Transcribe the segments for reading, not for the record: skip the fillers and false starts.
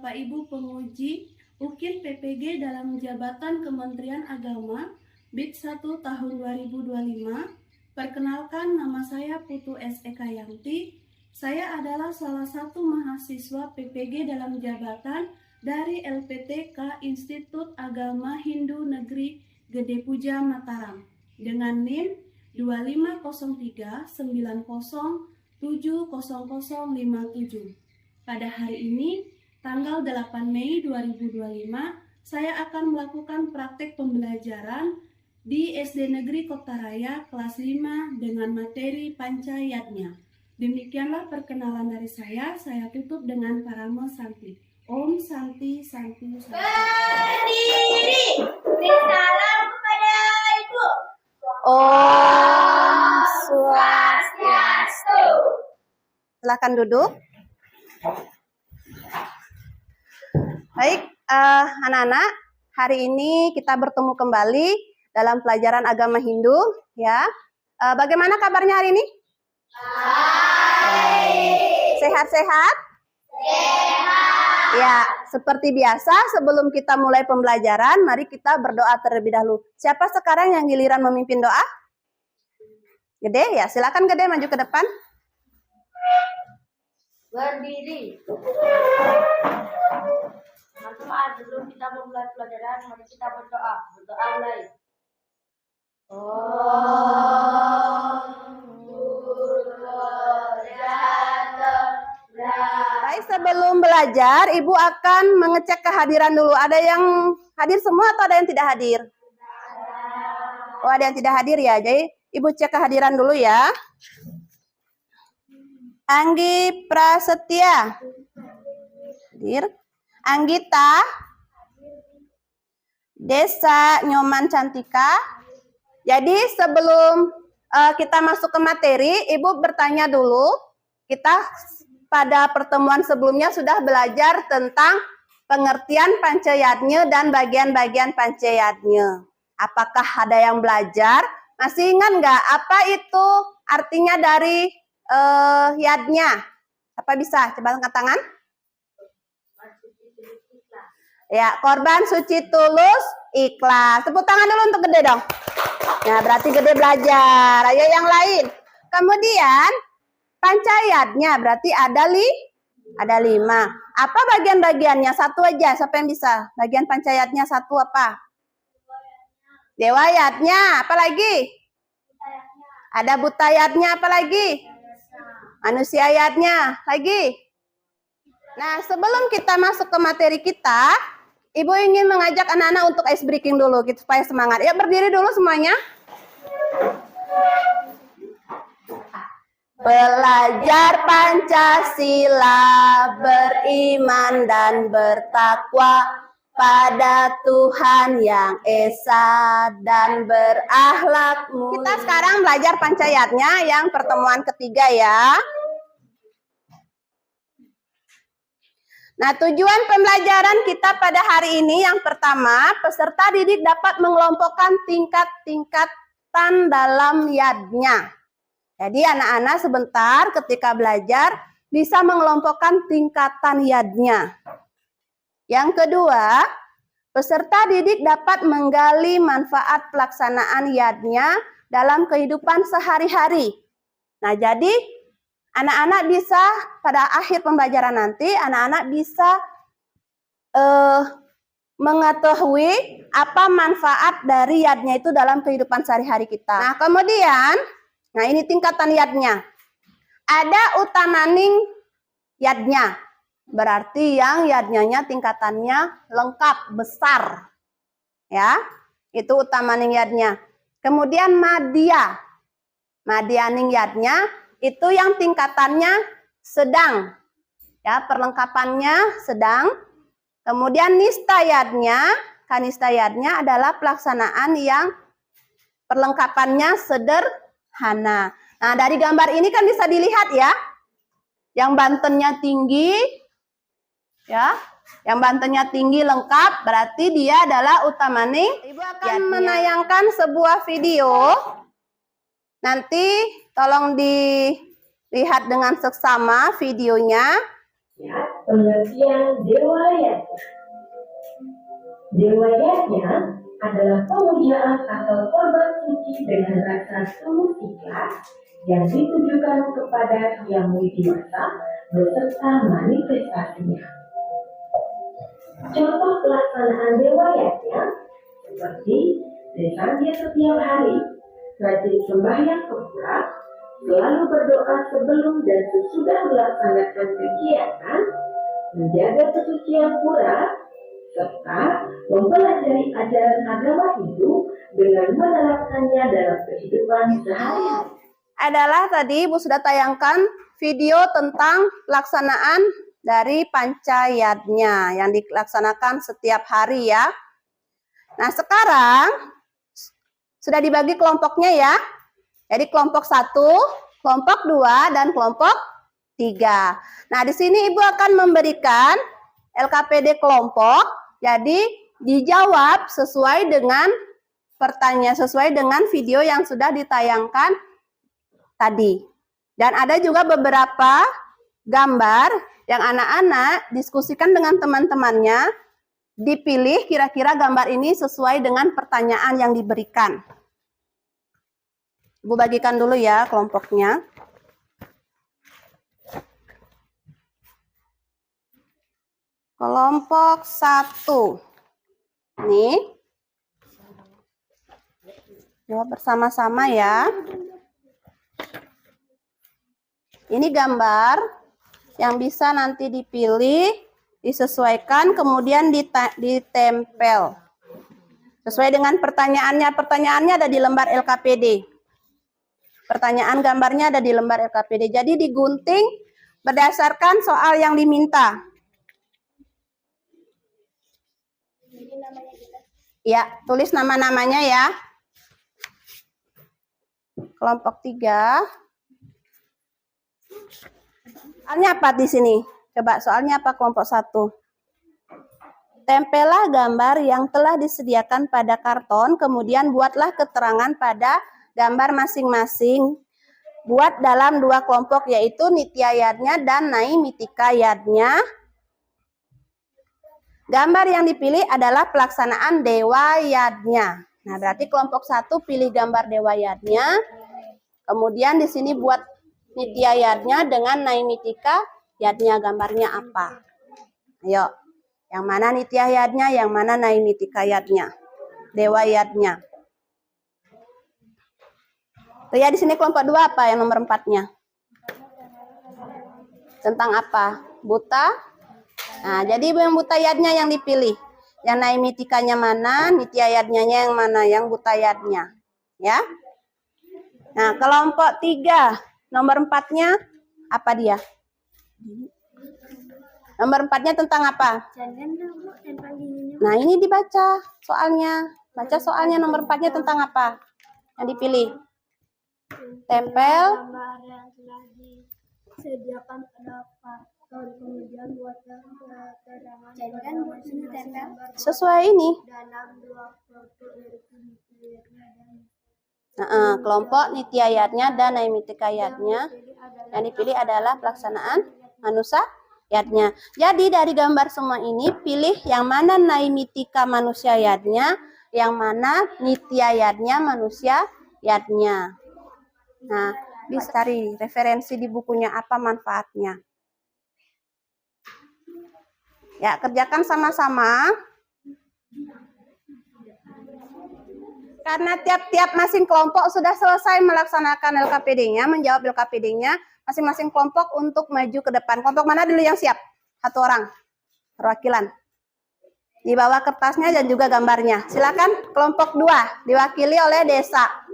Bapak Ibu penguji UKIN PPG dalam jabatan Kementerian Agama BID 1 tahun 2025. Perkenalkan, nama saya Putu S. Ekayanti. Saya adalah salah satu mahasiswa PPG dalam jabatan dari LPTK Institut Agama Hindu Negeri Gede Puja Mataram dengan NIM 250390700057. Pada hari ini, tanggal 8 Mei 2025, saya akan melakukan praktek pembelajaran di SD Negeri Kota Raya kelas 5 dengan materi Pancayatnya. Demikianlah perkenalan dari saya tutup dengan Parama Santi. Om Santi Santi Santi. Berdiri, bersalam kepada Ibu. Om Swastiastu. Silakan duduk. Baik, anak-anak, hari ini kita bertemu kembali dalam pelajaran agama Hindu, ya. Bagaimana kabarnya hari ini? Baik. Sehat-sehat? Sehat. Ya, seperti biasa sebelum kita mulai pembelajaran, mari kita berdoa terlebih dahulu. Siapa sekarang yang giliran memimpin doa? Gede, ya. Silakan Gede maju ke depan. Berdiri. Teman-teman, sebelum kita memulai pelajaran, mari kita berdoa. Berdoa mulai. Baik, sebelum belajar, Ibu akan mengecek kehadiran dulu. Ada yang hadir semua atau ada yang tidak hadir? Oh, ada yang tidak hadir ya. Jadi, Ibu cek kehadiran dulu ya. Anggi Prasetya. Hadir. Anggita. Desa Nyoman Cantika. Jadi, sebelum kita masuk ke materi, Ibu bertanya dulu. Kita pada pertemuan sebelumnya sudah belajar tentang pengertian Pancayatnya dan bagian-bagian Pancayatnya. Apakah ada yang belajar? Masih ingat nggak apa itu artinya dari yadnya? Apa bisa? Coba angkat tangan. Ya, korban suci tulus ikhlas. Tepuk tangan dulu untuk Gede dong. Nah, berarti Gede belajar. Ayo yang lain. Kemudian Pancayatnya berarti ada 5. Apa bagian-bagiannya? Satu aja. Siapa yang bisa? Bagian Pancayatnya satu apa? Dewayatnya. Apa lagi? Ada Butayatnya. Apa lagi? Manusiayatnya. Lagi? Nah, sebelum kita masuk ke materi kita, Ibu ingin mengajak anak-anak untuk ice breaking dulu supaya semangat. Ya, berdiri dulu semuanya. Belajar Pancasila, beriman dan bertakwa pada Tuhan yang Esa dan berakhlak mulia. Kita sekarang belajar Pancayatnya yang pertemuan ketiga ya. Nah, tujuan pembelajaran kita pada hari ini yang pertama, peserta didik dapat mengelompokkan tingkat-tingkatan dalam yadnya. Jadi anak-anak sebentar ketika belajar bisa mengelompokkan tingkatan yadnya. Yang kedua, peserta didik dapat menggali manfaat pelaksanaan yadnya dalam kehidupan sehari-hari. Nah, jadi anak-anak bisa pada akhir pembelajaran nanti, anak-anak bisa mengetahui apa manfaat dari yadnya itu dalam kehidupan sehari-hari kita. Nah, kemudian, nah ini tingkatan yadnya. Ada utamaning yadnya. Berarti yang yadnya tingkatannya lengkap, besar. Ya, itu utamaning yadnya. Kemudian madya. Madyaning yadnya itu yang tingkatannya sedang. Ya, perlengkapannya sedang. Kemudian nistayatnya, kanistayatnya adalah pelaksanaan yang perlengkapannya sederhana. Nah, dari gambar ini kan bisa dilihat ya. Yang bantennya tinggi, ya. Yang bantennya tinggi lengkap, berarti dia adalah utamaning. Ibu akan menayangkan sebuah video. Nanti tolong dilihat dengan seksama videonya. Pengertian Dewa Yatnya. Dewa Yatnya adalah pemujaan atau korban suci dengan rasa tulus ikhlas yang ditujukan kepada Yang Widiwasa beserta manifestasinya. Contoh pelaksanaan Dewa Yatnya seperti desanya setiap hari, rajin sembahyang ke pura, selalu berdoa sebelum dan sesudah melaksanakan kegiatan, menjaga kesucian pura, serta mempelajari ajaran agama Hindu dengan menerapkannya dalam kehidupan sehari-hari. Adalah tadi Ibu sudah tayangkan video tentang pelaksanaan dari Pancayatnya yang dilaksanakan setiap hari ya. Nah, sekarang sudah dibagi kelompoknya ya. Jadi kelompok 1, kelompok 2, dan kelompok 3. Nah, di sini Ibu akan memberikan LKPD kelompok. Jadi dijawab sesuai dengan pertanyaan, sesuai dengan video yang sudah ditayangkan tadi. Dan ada juga beberapa gambar yang anak-anak diskusikan dengan teman-temannya, dipilih kira-kira gambar ini sesuai dengan pertanyaan yang diberikan. Ibu bagikan dulu ya kelompoknya. Kelompok 1. Nih. Jawab bersama-sama ya. Ini gambar yang bisa nanti dipilih, disesuaikan, kemudian ditempel. Sesuai dengan pertanyaannya. Pertanyaannya ada di lembar LKPD. Pertanyaan gambarnya ada di lembar LKPD. Jadi digunting berdasarkan soal yang diminta. Ya, tulis nama-namanya ya. Kelompok 3. Soalnya apa di sini? Coba soalnya apa kelompok 1? Tempelah gambar yang telah disediakan pada karton, kemudian buatlah keterangan pada gambar masing-masing. Buat dalam 2 kelompok, yaitu Nitya Yadnya dan Naimitika Yadnya. Gambar yang dipilih adalah pelaksanaan Dewa Yadnya. Nah, berarti kelompok 1 pilih gambar Dewa Yadnya. Kemudian di sini buat Nitya Yadnya dengan Naimitika Yadnya, gambarnya apa? Ayo, yang mana Nitya Yadnya, yang mana Naimitika Yadnya? Dewa Yadnya. Tuh ya, di sini kelompok 2 apa yang nomor 4-nya? Tentang apa? Buta? Nah, jadi yang buta yadnya yang dipilih. Yang Naimitikanya mana, Nitya Yadnya yang mana, yang buta yadnya. Ya. Nah, kelompok 3, nomor 4-nya apa dia? Nomor 4-nya tentang apa? Nah, ini dibaca soalnya. Baca soalnya nomor 4-nya tentang apa? Yang dipilih. Tempel. Gambar yang telah disediakan pada karton, kemudian buatlah keterangan pada masing-masing gambar Sesuai ini. dalam 2 kelompok yaitu Nitya dan Kelompok Nitya Yadnya dan Naimitika Yadnya. Yang dipilih adalah pelaksanaan Manusa Yadnya. Jadi dari gambar semua ini pilih yang mana Naimitika manusia yadnya, yang mana Nitya Yadnya manusia yadnya. Nah, bisa cari referensi di bukunya apa manfaatnya. Ya, kerjakan sama-sama. Karena tiap-tiap masing kelompok sudah selesai melaksanakan LKPD-nya, menjawab LKPD-nya, masing-masing kelompok untuk maju ke depan. Kelompok mana dulu yang siap? 1 orang perwakilan. Di bawah kertasnya dan juga gambarnya. Silakan kelompok 2 diwakili oleh Desa.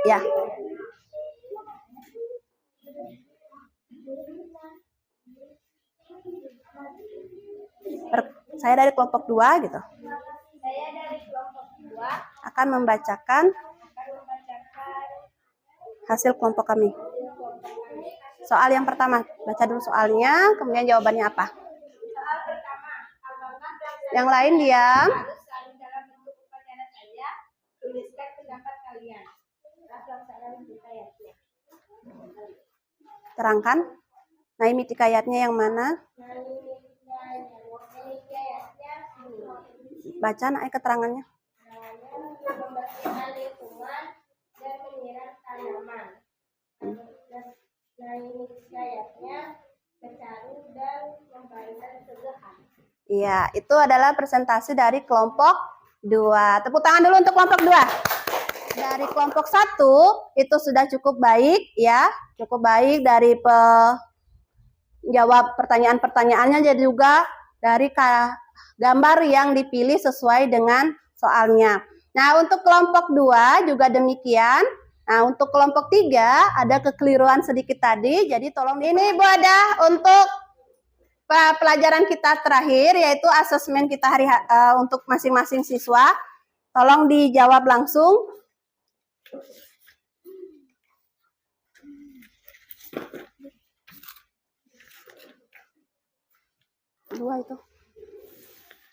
Ya. Saya dari kelompok 2 gitu. saya dari kelompok 2 Akan membacakan hasil kelompok kami. Soal yang pertama, baca dulu soalnya, kemudian jawabannya apa. Soal pertama, apakah Yang lain diam. harus selalu dalam bentuk upacara saya? Tuliskan pendapat kalian. Pelaksanaan kita ya. Terangkan. Naimi tikayatnya yang mana? Baca naik keterangannya. Membersihkan lingkungan dan menyiram tanaman. Inisiatifnya mencari dan memberikan pencegahan. Iya, itu adalah presentasi dari kelompok 2. Tepuk tangan dulu untuk kelompok 2. Dari kelompok 1 itu sudah cukup baik ya, cukup baik dari jawab pertanyaan-pertanyaannya, jadi juga dari gambar yang dipilih sesuai dengan soalnya. Nah, untuk kelompok 2 juga demikian. Nah, untuk kelompok 3 ada kekeliruan sedikit tadi, jadi tolong ini Bu Ada untuk pelajaran kita terakhir, yaitu asesmen kita untuk masing-masing siswa. Tolong dijawab langsung.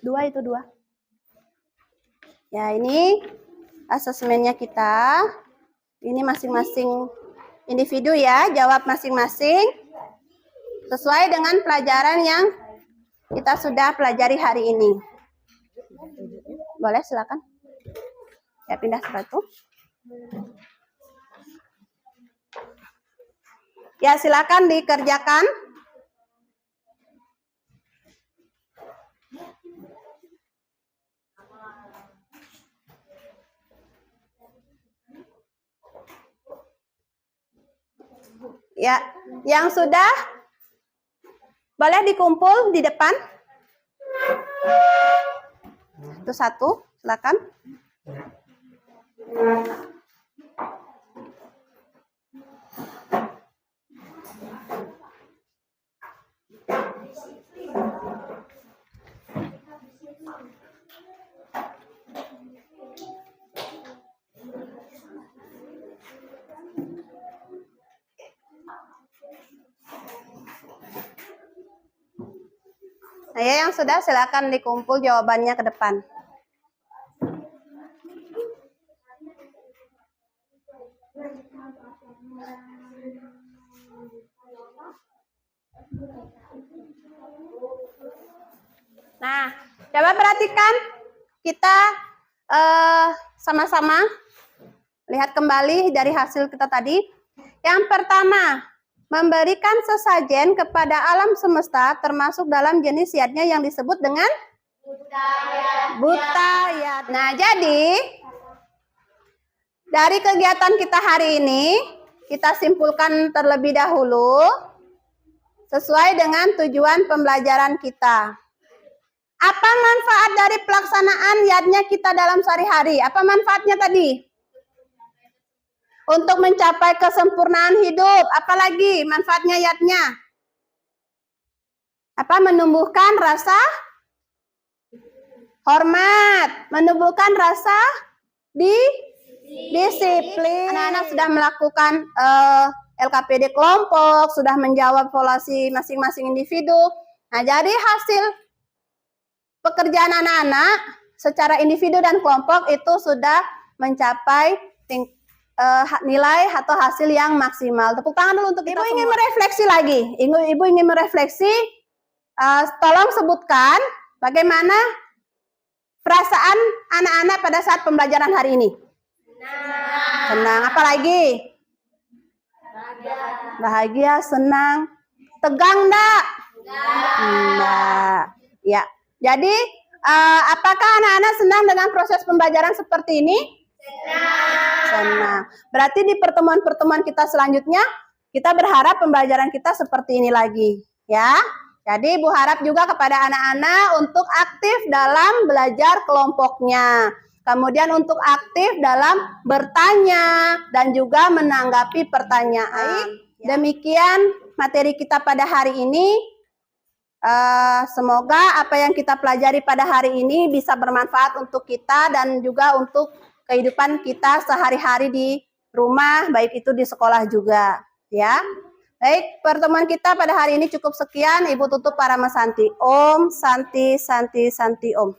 Dua. Ya, ini asesmennya kita. Ini masing-masing individu ya, jawab masing-masing sesuai dengan pelajaran yang kita sudah pelajari hari ini. Boleh, silakan. Ya, pindah sepatu. Ya, silakan dikerjakan. Ya, yang sudah boleh dikumpul di depan. Itu satu, silakan. Nah, ya, yang sudah silakan dikumpul jawabannya ke depan. Nah, coba perhatikan, kita sama-sama lihat kembali dari hasil kita tadi. Yang pertama, memberikan sesajen kepada alam semesta termasuk dalam jenis yatnya yang disebut dengan butayat. Nah, jadi dari kegiatan kita hari ini kita simpulkan terlebih dahulu sesuai dengan tujuan pembelajaran kita. Apa manfaat dari pelaksanaan yatnya kita dalam sehari-hari? Apa manfaatnya tadi? Untuk mencapai kesempurnaan hidup. Apalagi manfaatnya yatnya? Apa? Menumbuhkan rasa hormat, menumbuhkan rasa disiplin. Anak-anak sudah melakukan LKPD kelompok, sudah menjawab evaluasi masing-masing individu. Nah, jadi hasil pekerjaan anak-anak secara individu dan kelompok itu sudah mencapai nilai atau hasil yang maksimal. Tepuk tangan dulu untuk Ibu. Ingin merefleksi lagi. Ibu ingin merefleksi. Tolong sebutkan bagaimana perasaan anak-anak pada saat pembelajaran hari ini. Senang. Apa lagi? Bahagia, senang. Tegang enggak? Enggak. Ya. Jadi, apakah anak-anak senang dengan proses pembelajaran seperti ini? Senang. Berarti di pertemuan-pertemuan kita selanjutnya, kita berharap pembelajaran kita seperti ini lagi. Ya. Jadi, Ibu harap juga kepada anak-anak untuk aktif dalam belajar kelompoknya. Kemudian untuk aktif dalam bertanya dan juga menanggapi pertanyaan. Demikian materi kita pada hari ini. Semoga apa yang kita pelajari pada hari ini bisa bermanfaat untuk kita dan juga untuk kehidupan kita sehari-hari di rumah, baik itu di sekolah juga. Ya. Baik, pertemuan kita pada hari ini cukup sekian. Ibu tutup para Santi. Om, Santi, Santi, Santi, Om.